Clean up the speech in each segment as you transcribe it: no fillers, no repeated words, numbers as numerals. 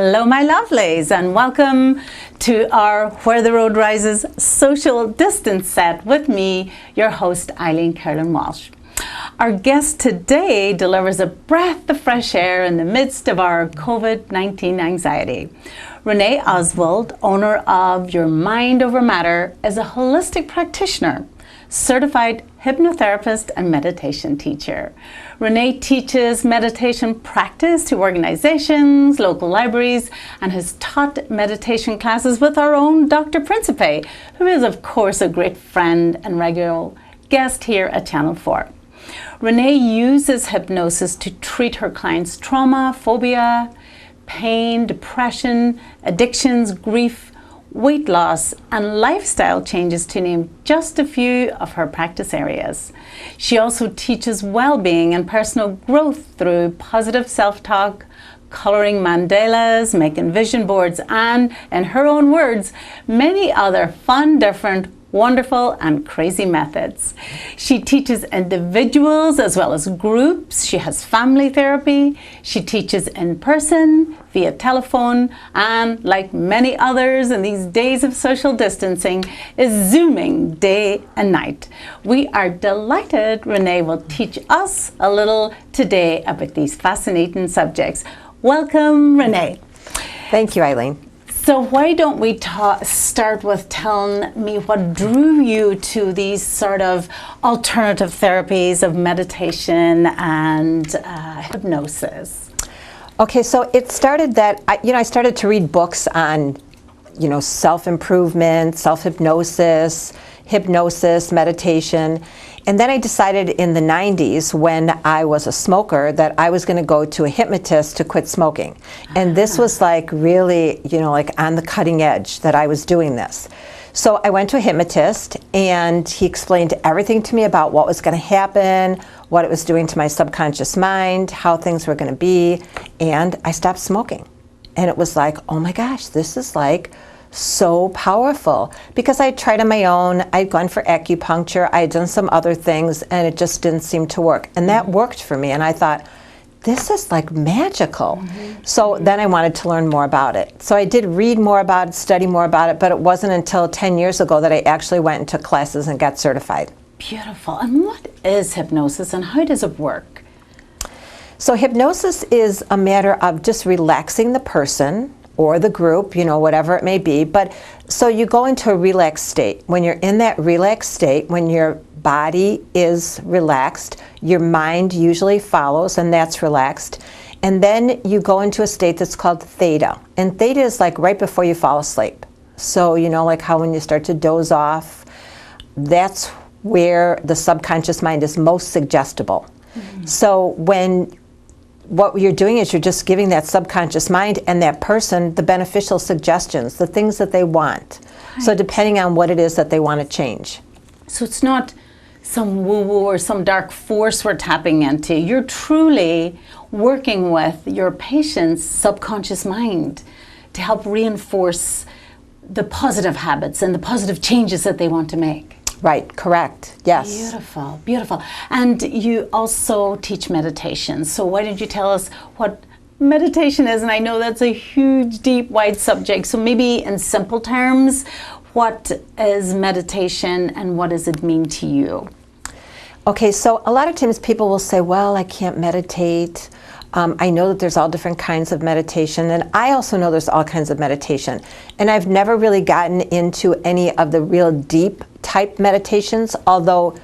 Hello, my lovelies, and welcome to our Where the Road Rises social distance set with me, your host, Eileen Carolyn Walsh. Our guest today delivers a breath of fresh air in the midst of our COVID-19 anxiety. Renee Oswald, owner of Your Mind Over Matter, is a holistic practitioner, certified hypnotherapist and meditation teacher. Renee teaches meditation practice to organizations, local libraries, and has taught meditation classes with our own Dr. Principe, who is of course a great friend and regular guest here at Channel 4. Renee uses hypnosis to treat her clients' trauma, phobia, pain, depression, addictions, grief, weight loss, and lifestyle changes, to name just a few of her practice areas. She also teaches well-being and personal growth through positive self-talk, coloring mandalas, making vision boards, and, in her own words, many other fun, different, wonderful, and crazy methods. She teaches individuals as well as groups. She has family therapy. She teaches in person, via telephone, and like many others in these days of social distancing, is Zooming day and night. We are delighted Renee will teach us a little today about these fascinating subjects. Welcome, Renee. Thank you, Eileen. So why don't we start with telling me what drew you to these sort of alternative therapies of meditation and hypnosis? Okay, so it started that, I started to read books on, self-improvement, self-hypnosis, hypnosis, meditation. And then I decided in the 90s, when I was a smoker, that I was going to go to a hypnotist to quit smoking. And this was like really, like on the cutting edge that I was doing this. So I went to a hypnotist and he explained everything to me about what was going to happen, what it was doing to my subconscious mind, how things were going to be, and I stopped smoking. And it was like, oh my gosh, this is like so powerful, because I tried on my own. I'd gone for acupuncture, I had done some other things, and it just didn't seem to work. And that worked for me, and I thought, this is like magical. So then I wanted to learn more about it. So I did read more about it, study more about it, but it wasn't until 10 years ago that I actually went and took classes and got certified. Beautiful. And what is hypnosis and how does it work? So hypnosis is a matter of just relaxing the person or the group, whatever it may be. But so you go into a relaxed state. When you're in that relaxed state, when your body is relaxed, your mind usually follows, and that's relaxed. And then you go into a state that's called theta. And theta is like right before you fall asleep. So, like how when you start to doze off, that's where the subconscious mind is most suggestible. So what you're doing is you're just giving that subconscious mind and that person the beneficial suggestions, the things that they want. Right. So depending on what it is that they want to change. So it's not some woo-woo or some dark force we're tapping into. You're truly working with your patient's subconscious mind to help reinforce the positive habits and the positive changes that they want to make. Right, correct, yes. Beautiful, beautiful. And you also teach meditation. So why don't you tell us what meditation is? And I know that's a huge, deep, wide subject. So maybe in simple terms, what is meditation and what does it mean to you? Okay, so a lot of times people will say, well, I can't meditate. I know that there's all different kinds of meditation, and I also know there's all kinds of meditation. And I've never really gotten into any of the real deep type meditations, although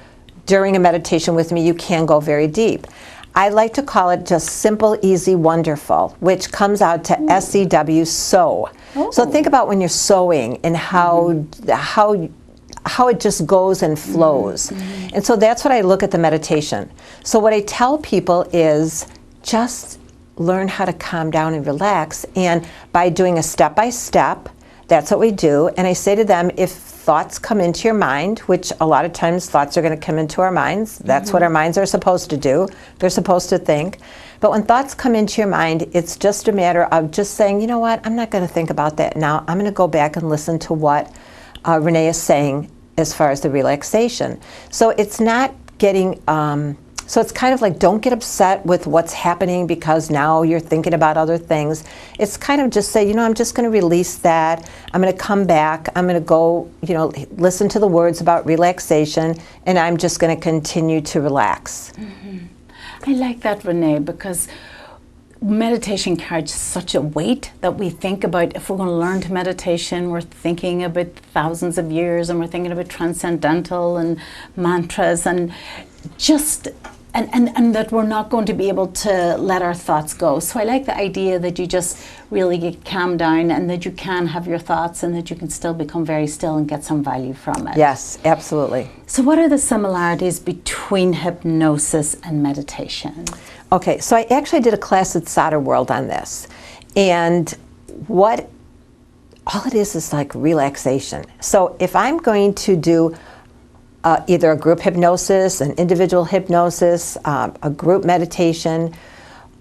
during a meditation with me, you can go very deep. I like to call it just simple, easy, wonderful, which comes out to S-E-W, sew. So think about when you're sewing and how it just goes and flows. And so that's what I look at the meditation. So what I tell people is, just learn how to calm down and relax, and by doing a step-by-step, that's what we do. And I say to them, if thoughts come into your mind, which a lot of times thoughts are going to come into our minds, that's what our minds are supposed to do, they're supposed to think. But when thoughts come into your mind, it's just a matter of just saying, you know what, I'm not going to think about that now. I'm going to go back and listen to what Renee is saying as far as the relaxation. So it's not getting So it's kind of like, don't get upset with what's happening because now you're thinking about other things. It's kind of just say, I'm just going to release that. I'm going to come back. I'm going to go, listen to the words about relaxation, and I'm just going to continue to relax. Mm-hmm. I like that, Renee, because meditation carries such a weight that we think about. If we're going to learn to meditation, we're thinking about thousands of years, and we're thinking about transcendental and mantras, and just and that we're not going to be able to let our thoughts go. So I like the idea that you just really get calmed down, and that you can have your thoughts, and that you can still become very still and get some value from it. Yes, absolutely. So what are the similarities between hypnosis and meditation? Okay, so I actually did a class at Solder World on this, and all it is like relaxation. So if I'm going to do either a group hypnosis, an individual hypnosis, a group meditation,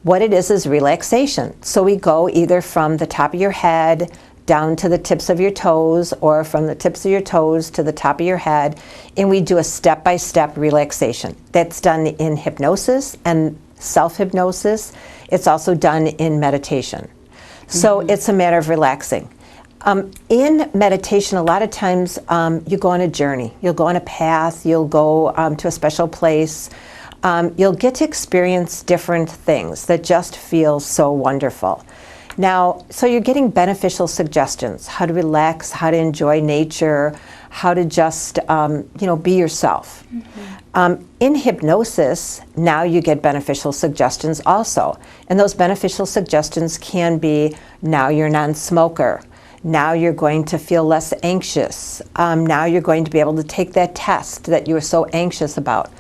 what it is relaxation. So we go either from the top of your head down to the tips of your toes, or from the tips of your toes to the top of your head, and we do a step-by-step relaxation. That's done in hypnosis and self-hypnosis. It's also done in meditation. So it's a matter of relaxing. In meditation, a lot of times you go on a journey. You'll go on a path. You'll go to a special place. You'll get to experience different things that just feel so wonderful. Now, so you're getting beneficial suggestions, how to relax, how to enjoy nature, how to just, be yourself. In hypnosis, now you get beneficial suggestions also. And those beneficial suggestions can be, now you're a non-smoker. Now you're going to feel less anxious. Now you're going to be able to take that test that you were so anxious about.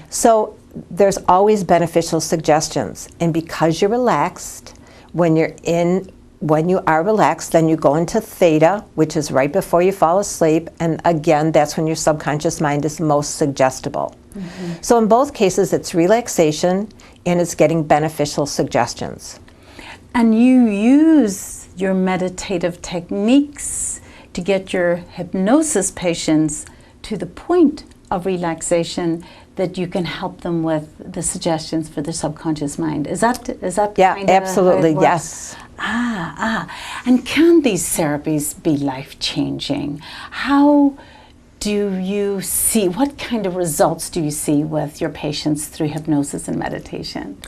So there's always beneficial suggestions. And because you're relaxed, when you are relaxed, then you go into theta, which is right before you fall asleep. And again, that's when your subconscious mind is most suggestible. So in both cases, it's relaxation and it's getting beneficial suggestions. And you use your meditative techniques to get your hypnosis patients to the point of relaxation that you can help them with the suggestions for the subconscious mind. Is that Yeah, kind of absolutely, how it works? yes. And can these therapies be life-changing? How do you see, what kind of results do you see with your patients through hypnosis and meditation?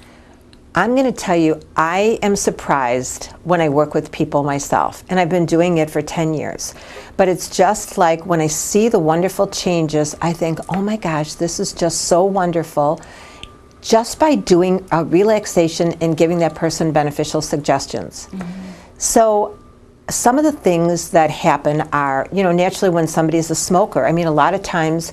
I'm going to tell you, I am surprised when I work with people myself, and I've been doing it for 10 years. But it's just like when I see the wonderful changes, I think, oh my gosh, this is just so wonderful, just by doing a relaxation and giving that person beneficial suggestions. So some of the things that happen are, naturally when somebody's a smoker, I mean, a lot of times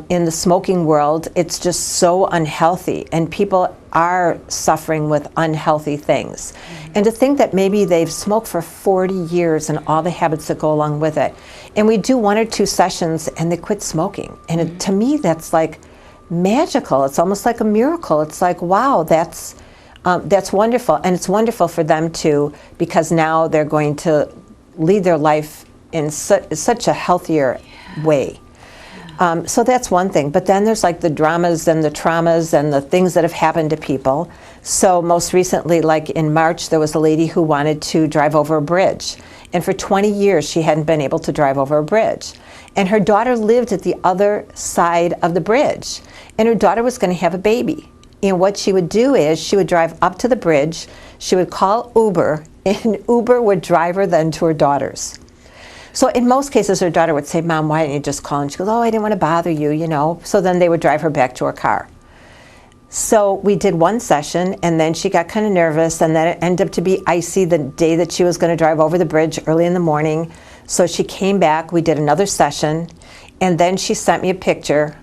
in the smoking world, it's just so unhealthy, and people are suffering with unhealthy things. And to think that maybe they've smoked for 40 years and all the habits that go along with it, and we do 1 or 2 sessions and they quit smoking. And to me, that's like magical. It's almost like a miracle. It's like, wow, that's wonderful. And it's wonderful for them too, because now they're going to lead their life in such a healthier way. So that's one thing. But then there's like the dramas and the traumas and the things that have happened to people. So most recently, like in March, there was a lady who wanted to drive over a bridge. And for 20 years, she hadn't been able to drive over a bridge. And her daughter lived at the other side of the bridge. And her daughter was going to have a baby. And what she would do is she would drive up to the bridge, she would call Uber, and Uber would drive her then to her daughter's. So in most cases, her daughter would say, Mom, why didn't you just call? And she goes, oh, I didn't want to bother you, So then they would drive her back to her car. So we did 1 session, and then she got kind of nervous, and then it ended up to be icy the day that she was going to drive over the bridge early in the morning. So she came back, we did another session, and then she sent me a picture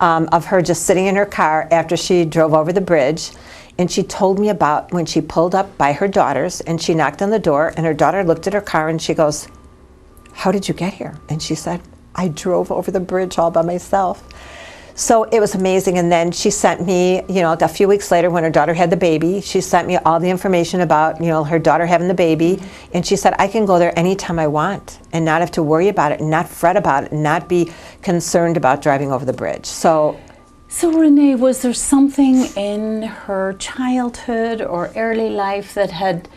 of her just sitting in her car after she drove over the bridge. And she told me about when she pulled up by her daughter's, and she knocked on the door, and her daughter looked at her car, and she goes, how did you get here? And she said, I drove over the bridge all by myself. So it was amazing. And then she sent me, a few weeks later when her daughter had the baby, she sent me all the information about, her daughter having the baby. And she said, I can go there anytime I want and not have to worry about it and not fret about it and not be concerned about driving over the bridge. So So Renee, was there something in her childhood or early life that had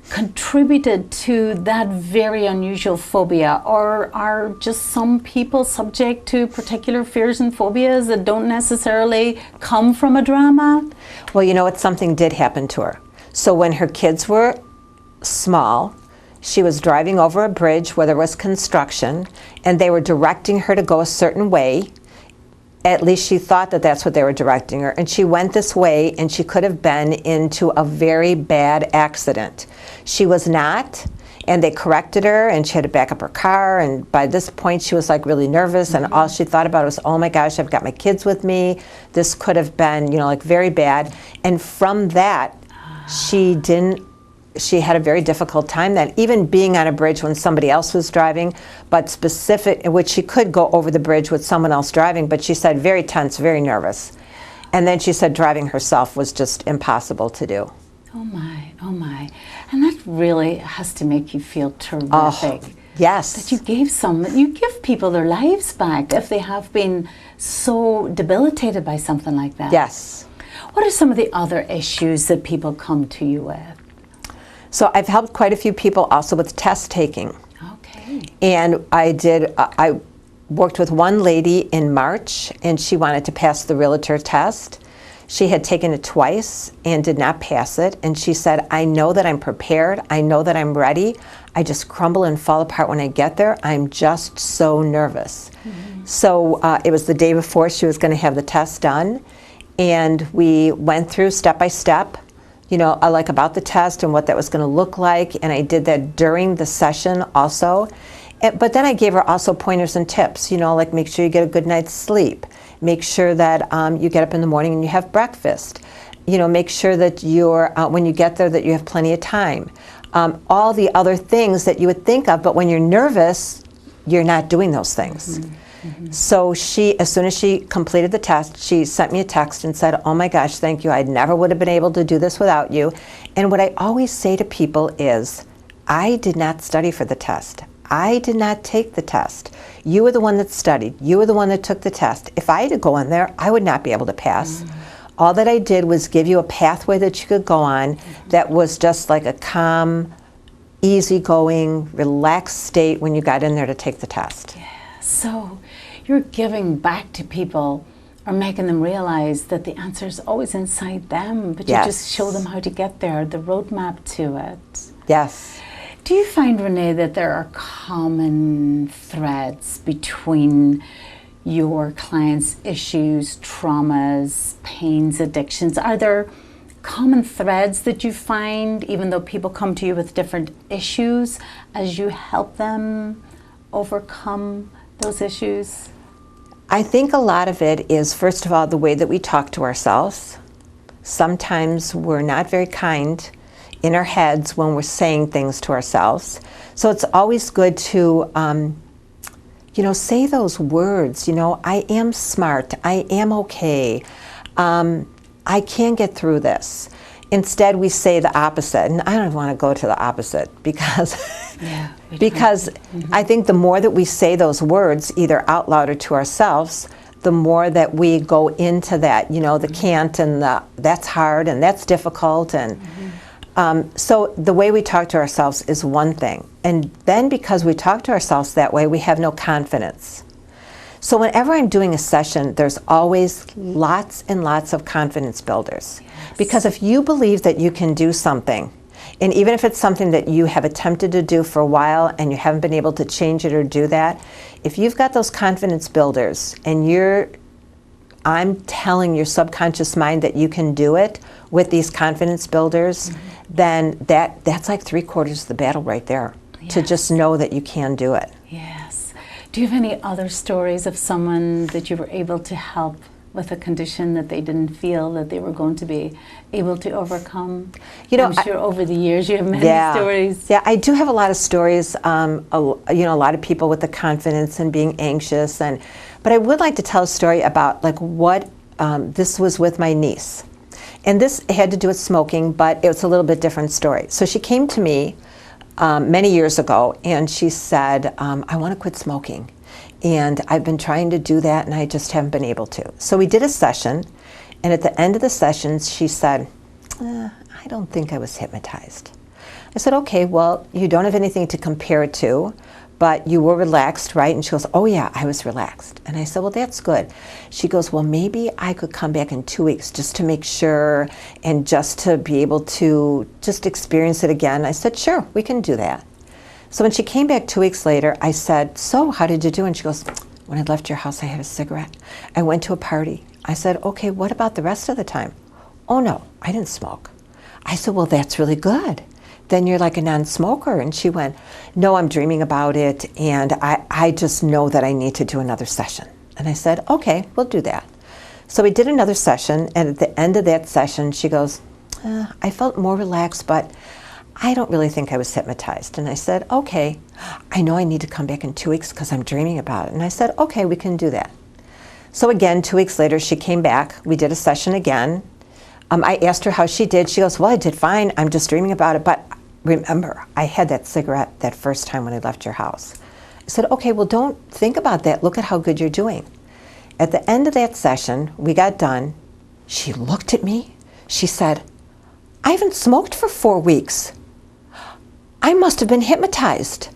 contributed to that very unusual phobia, or are just some people subject to particular fears and phobias that don't necessarily come from a drama? Well, you know what? Something did happen to her. So when her kids were small, she was driving over a bridge where there was construction, and they were directing her to go a certain way. At least she thought that that's what they were directing her. And she went this way, and she could have been into a very bad accident. She was not, and they corrected her, and she had to back up her car. And by this point, she was like really nervous, and all she thought about was, oh my gosh, I've got my kids with me. This could have been, you know, like very bad. And from that, she had a very difficult time then, even being on a bridge when somebody else was driving, but which she could go over the bridge with someone else driving, but she said very tense, very nervous. And then she said driving herself was just impossible to do. Oh my, oh my. And that really has to make you feel terrific. Oh, yes. That you give people their lives back if they have been so debilitated by something like that. Yes. What are some of the other issues that people come to you with? So I've helped quite a few people also with test taking. Okay. And I worked with one lady in March, and she wanted to pass the realtor test. She had taken it twice and did not pass it. And she said, I know that I'm prepared. I know that I'm ready. I just crumble and fall apart when I get there. I'm just so nervous. Mm-hmm. So it was the day before she was going to have the test done. And we went through step by step, you know, like about the test and what that was going to look like. And I did that during the session also. But then I gave her also pointers and tips, you know, like make sure you get a good night's sleep. Make sure that you get up in the morning and you have breakfast. You know, make sure that when you get there that you have plenty of time. All the other things that you would think of, but when you're nervous, you're not doing those things. Mm-hmm. Mm-hmm. So as soon as she completed the test, she sent me a text and said, oh my gosh, thank you. I never would have been able to do this without you. And what I always say to people is, I did not study for the test. I did not take the test. You were the one that studied. You were the one that took the test. If I had to go in there, I would not be able to pass. Mm-hmm. All that I did was give you a pathway that you could go on that was just like a calm, easygoing, relaxed state when you got in there to take the test. Yeah. So you're giving back to people or making them realize that the answer is always inside them, but you just show them how to get there, the roadmap to it. Yes. Do you find, Renee, that there are common threads between your clients' issues, traumas, pains, addictions? Are there common threads that you find, even though people come to you with different issues, as you help them overcome those issues? I think a lot of it is, first of all, the way that we talk to ourselves. Sometimes we're not very kind in our heads when we're saying things to ourselves. So it's always good to, say those words, I am smart, I am okay, I can get through this. Instead, we say the opposite, and I don't want to go to the opposite because I think the more that we say those words, either out loud or to ourselves, the more that we go into that, the can't and the that's hard and that's difficult. And so the way we talk to ourselves is one thing. And then because we talk to ourselves that way, we have no confidence. So whenever I'm doing a session, there's always lots and lots of confidence builders. Yes. Because if you believe that you can do something, and even if it's something that you have attempted to do for a while and you haven't been able to change it or do that, if you've got those confidence builders and I'm telling your subconscious mind that you can do it with these confidence builders, then that's like 3/4 of the battle right there, to just know that you can do it. Yes. Do you have any other stories of someone that you were able to help with a condition that they didn't feel that they were going to be able to overcome? I'm sure over the years you have many stories. Yeah, I do have a lot of stories. A lot of people with the confidence and being anxious, but I would like to tell a story about what this was with my niece, and this had to do with smoking, but it was a little bit different story. So she came to me many years ago, and she said, I want to quit smoking. And I've been trying to do that, and I just haven't been able to. So we did a session, and at the end of the session, she said, I don't think I was hypnotized. I said, okay, well, you don't have anything to compare it to, but you were relaxed, right? And she goes, oh yeah, I was relaxed. And I said, well, that's good. She goes, well, maybe I could come back in 2 weeks just to make sure and just to be able to just experience it again. I said, sure, we can do that. So when she came back 2 weeks later, I said, so how did you do? And she goes, when I left your house, I had a cigarette. I went to a party. I said, okay, what about the rest of the time? Oh no, I didn't smoke. I said, well, that's really good. Then you're like a non-smoker. And she went, no, I'm dreaming about it, and I just know that I need to do another session. And I said, okay, we'll do that. So we did another session, and at the end of that session, she goes, I felt more relaxed, but I don't really think I was hypnotized. And I said, okay, I know I need to come back in 2 weeks because I'm dreaming about it. And I said, okay, we can do that. So again, 2 weeks later, she came back. We did a session again. I asked her how she did. She goes, well, I did fine. I'm just dreaming about it. But remember, I had that cigarette that first time when I left your house. I said, okay, well, don't think about that. Look at how good you're doing. At the end of that session, we got done. She looked at me. She said, I haven't smoked for 4 weeks. I must have been hypnotized.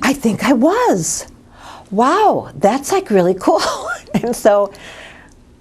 I think I was. Wow, that's like really cool. And so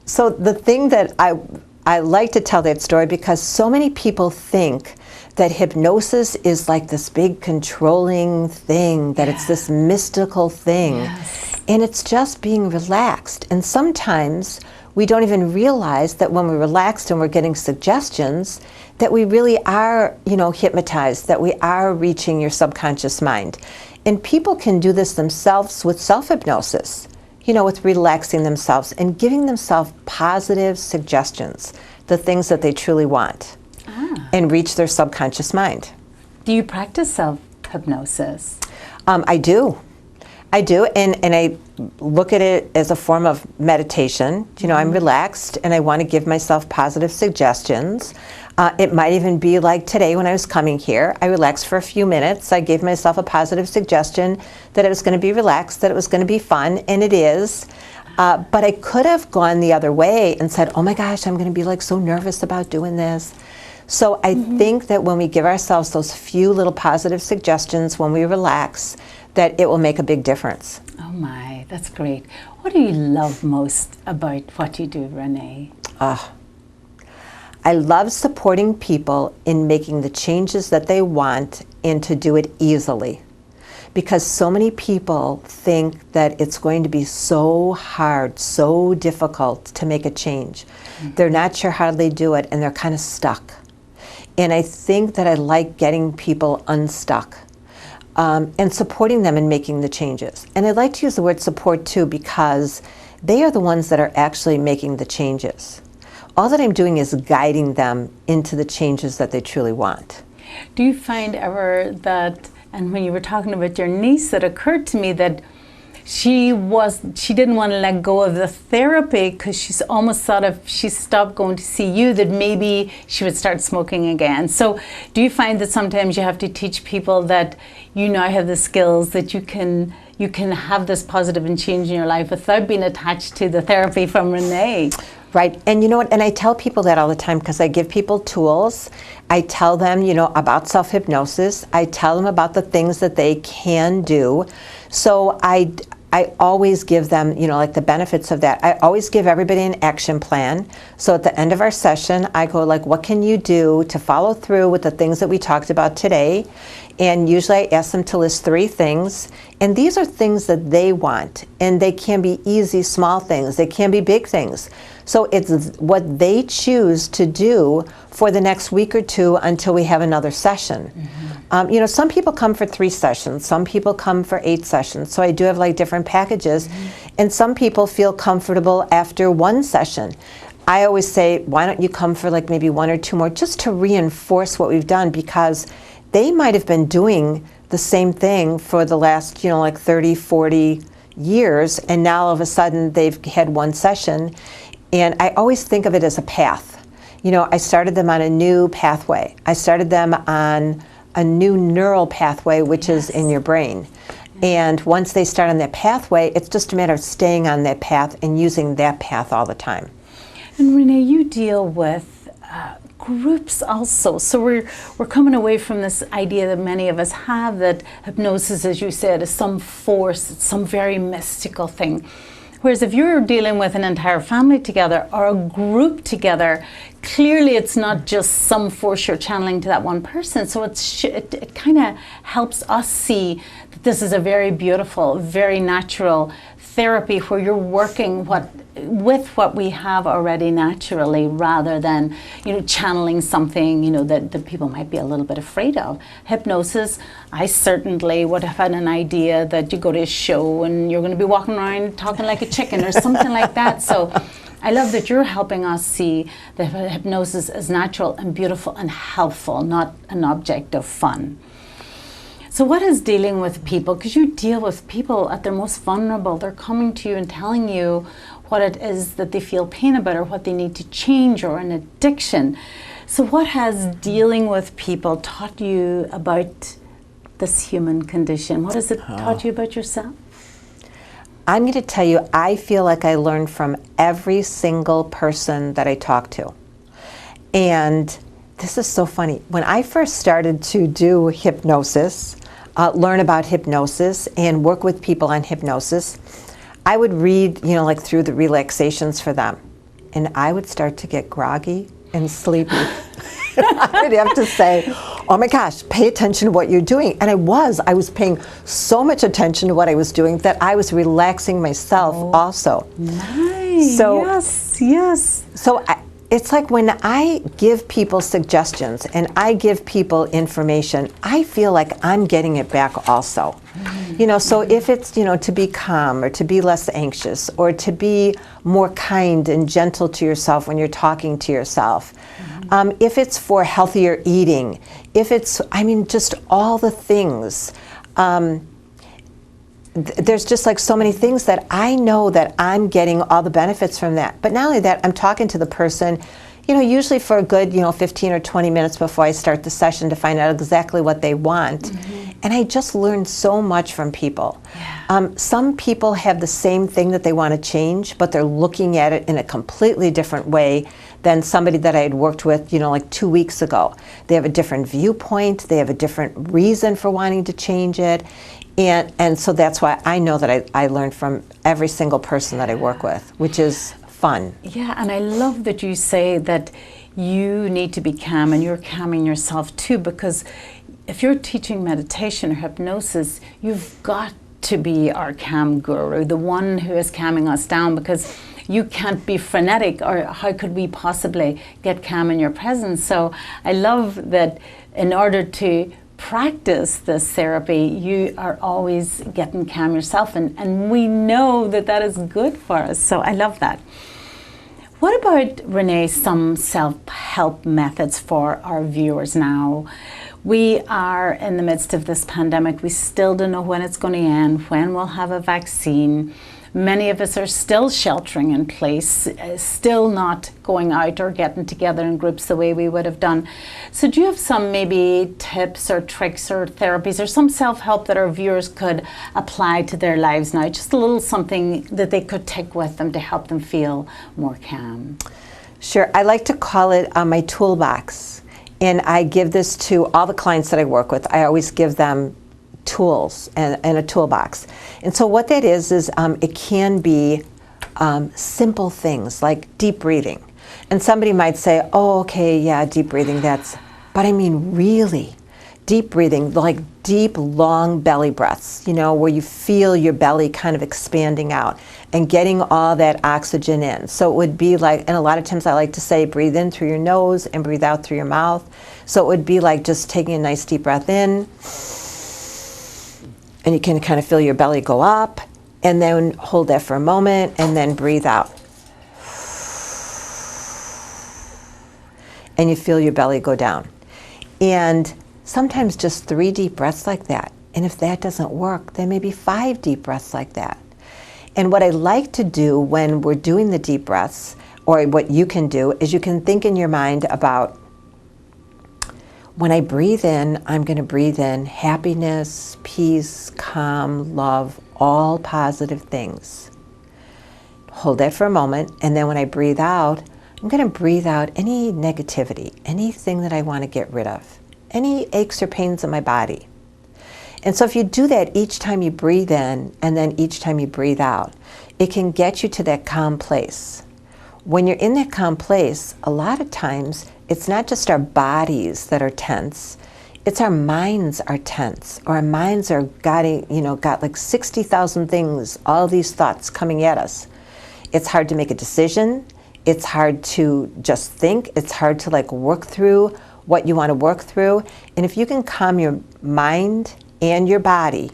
the thing that I like to tell that story, because so many people think that hypnosis is like this big controlling thing, that it's this mystical thing. Yes. And it's just being relaxed. And sometimes we don't even realize that when we're relaxed and we're getting suggestions, that we really are, hypnotized, that we are reaching your subconscious mind. And people can do this themselves with self-hypnosis, with relaxing themselves and giving themselves positive suggestions, the things that they truly want, and reach their subconscious mind. Do you practice self-hypnosis? I do, and I look at it as a form of meditation. I'm relaxed, and I want to give myself positive suggestions. It might even be like today when I was coming here. I relaxed for a few minutes. I gave myself a positive suggestion that it was going to be relaxed, that it was going to be fun, and it is. But I could have gone the other way and said, oh my gosh, I'm going to be like so nervous about doing this. So I think that when we give ourselves those few little positive suggestions when we relax, that it will make a big difference. Oh my, that's great. What do you love most about what you do, Renee? I love supporting people in making the changes that they want and to do it easily. Because so many people think that it's going to be so hard, so difficult to make a change. They're not sure how they do it, and they're kind of stuck. And I think that I like getting people unstuck and supporting them in making the changes. And I like to use the word support too, because they are the ones that are actually making the changes. All that I'm doing is guiding them into the changes that they truly want. Do you find ever that, and when you were talking about your niece, it occurred to me that she didn't want to let go of the therapy because she's almost thought if she stopped going to see you that maybe she would start smoking again. So do you find that sometimes you have to teach people that you now have the skills that you can have this positive and change in your life without being attached to the therapy from Renee? Right, and you know what, and I tell people that all the time because I give people tools. I tell them, about self-hypnosis. I tell them about the things that they can do. So I always give them, like the benefits of that. I always give everybody an action plan. So at the end of our session, I go like, what can you do to follow through with the things that we talked about today? And usually I ask them to list 3 things. And these are things that they want. And they can be easy, small things. They can be big things. So it's what they choose to do for the next week or 2 until we have another session. Some people come for 3 sessions. Some people come for 8 sessions. So I do have like different packages. And some people feel comfortable after 1 session. I always say, why don't you come for like maybe 1 or 2 more just to reinforce what we've done, because they might have been doing the same thing for the last, like 30, 40 years, and now all of a sudden they've had 1 session. And I always think of it as a path. I started them on a new pathway. I started them on a new neural pathway, which is in your brain. And once they start on that pathway, it's just a matter of staying on that path and using that path all the time. And Renee, you deal with groups also. So we're coming away from this idea that many of us have, that hypnosis, as you said, is some force, it's some very mystical thing. Whereas if you're dealing with an entire family together or a group together, clearly it's not just some force you're channeling to that one person. So it kind of helps us see that this is a very beautiful, very natural therapy where you're working with what we have already naturally, rather than channeling something that people might be a little bit afraid of. Hypnosis, I certainly would have had an idea that you go to a show and you're going to be walking around talking like a chicken or something like that. So I love that you're helping us see that hypnosis is natural and beautiful and helpful, not an object of fun. So what is dealing with people? Because you deal with people at their most vulnerable. They're coming to you and telling you what it is that they feel pain about, or what they need to change, or an addiction. So what has dealing with people taught you about this human condition? What has it taught you about yourself? I'm going to tell you, I feel like I learned from every single person that I talk to. And this is so funny. When I first started to do hypnosis, learn about hypnosis and work with people on hypnosis, I would read, like through the relaxations for them. And I would start to get groggy and sleepy. I would have to say, oh my gosh, pay attention to what you're doing. And I was paying so much attention to what I was doing that I was relaxing myself also. Nice. So, yes. So it's like when I give people suggestions and I give people information, I feel like I'm getting it back also. So if it's, to be calm, or to be less anxious, or to be more kind and gentle to yourself when you're talking to yourself, if it's for healthier eating, if it's, just all the things. There's just like so many things that I know that I'm getting all the benefits from that. But not only that, I'm talking to the person, usually for a good, 15 or 20 minutes before I start the session to find out exactly what they want. And I just learned so much from people. Yeah. Some people have the same thing that they want to change, but they're looking at it in a completely different way than somebody that I had worked with, like 2 weeks ago. They have a different viewpoint. They have a different reason for wanting to change it. And so that's why I know that I learned from every single person that I work with, which is fun. Yeah, and I love that you say that you need to be calm, and you're calming yourself too, because if you're teaching meditation or hypnosis, you've got to be our calm guru, the one who is calming us down, because you can't be frenetic, or how could we possibly get calm in your presence? So I love that in order to practice this therapy, you are always getting calm yourself, and we know that that is good for us. So I love that. What about, Renee, some self-help methods for our viewers now? We are in the midst of this pandemic. We still don't know when it's going to end, when we'll have a vaccine. Many of us are still sheltering in place, still not going out or getting together in groups the way we would have done. So do you have some maybe tips or tricks or therapies or some self-help that our viewers could apply to their lives now? Just a little something that they could take with them to help them feel more calm. Sure. I like to call it my toolbox. And I give this to all the clients that I work with. I always give them tools and a toolbox. And so what that is it can be simple things like deep breathing. And somebody might say, oh, okay, yeah, deep breathing, but I mean really deep breathing, like deep, long belly breaths, where you feel your belly kind of expanding out and getting all that oxygen in. So it would be like, and a lot of times I like to say, breathe in through your nose and breathe out through your mouth. So it would be like just taking a nice deep breath in, and you can kind of feel your belly go up, and then hold that for a moment, and then breathe out. And you feel your belly go down. And sometimes just 3 deep breaths like that. And if that doesn't work, then maybe 5 deep breaths like that. And what I like to do when we're doing the deep breaths, or what you can do, is you can think in your mind about when I breathe in, I'm going to breathe in happiness, peace, calm, love, all positive things. Hold that for a moment, and then when I breathe out, I'm going to breathe out any negativity, anything that I want to get rid of, any aches or pains in my body. And so if you do that each time you breathe in and then each time you breathe out, it can get you to that calm place. When you're in that calm place, a lot of times it's not just our bodies that are tense, it's our minds are tense, or our minds are got like 60,000 things, all these thoughts coming at us. It's hard to make a decision. It's hard to just think. It's hard to like work through what you want to work through. And if you can calm your mind and your body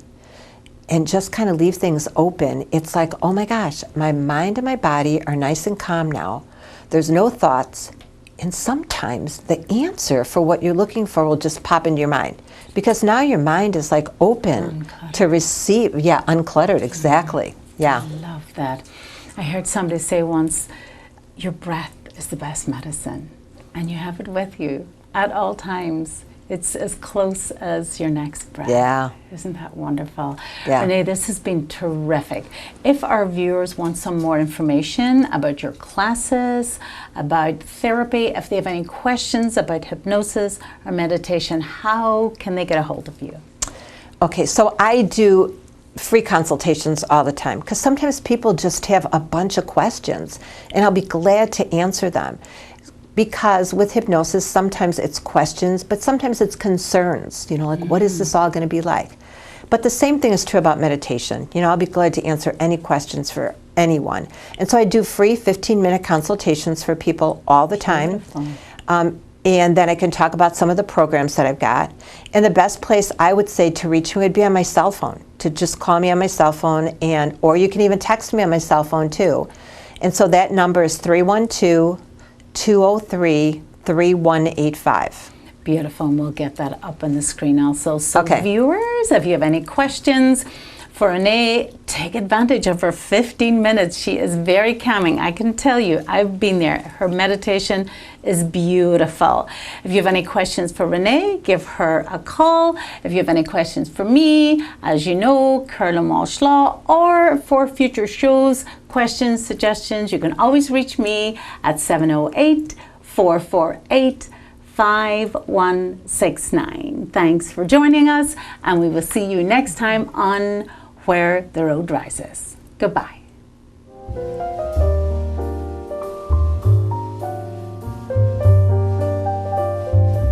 and just kind of leave things open, it's like, oh my gosh, my mind and my body are nice and calm now. There's no thoughts. And sometimes the answer for what you're looking for will just pop into your mind. Because now your mind is like open to receive. Yeah, uncluttered, exactly. Yeah. I love that. I heard somebody say once, your breath is the best medicine. And you have it with you at all times. It's as close as your next breath. Yeah. Isn't that wonderful? Yeah. Renee, this has been terrific. If our viewers want some more information about your classes, about therapy, if they have any questions about hypnosis or meditation, how can they get a hold of you? Okay, so I do free consultations all the time because sometimes people just have a bunch of questions and I'll be glad to answer them. Because with hypnosis, sometimes it's questions, but sometimes it's concerns, like what is this all going to be like? But the same thing is true about meditation. I'll be glad to answer any questions for anyone. And so I do free 15-minute consultations for people all the time. And then I can talk about some of the programs that I've got. And the best place I would say to reach me would be on my cell phone, to just call me on my cell phone, or you can even text me on my cell phone too. And so that number is 312-203-3185. Beautiful, and we'll get that up on the screen also. So Okay. Viewers, if you have any questions for Renee, take advantage of her 15 minutes. She is very calming. I can tell you, I've been there. Her meditation is beautiful. If you have any questions for Renee, give her a call. If you have any questions for me, as you know, Carolyn Walsh Law, or for future shows, questions, suggestions, you can always reach me at 708-448-5169. Thanks for joining us, and we will see you next time on Where the Road Rises. Goodbye.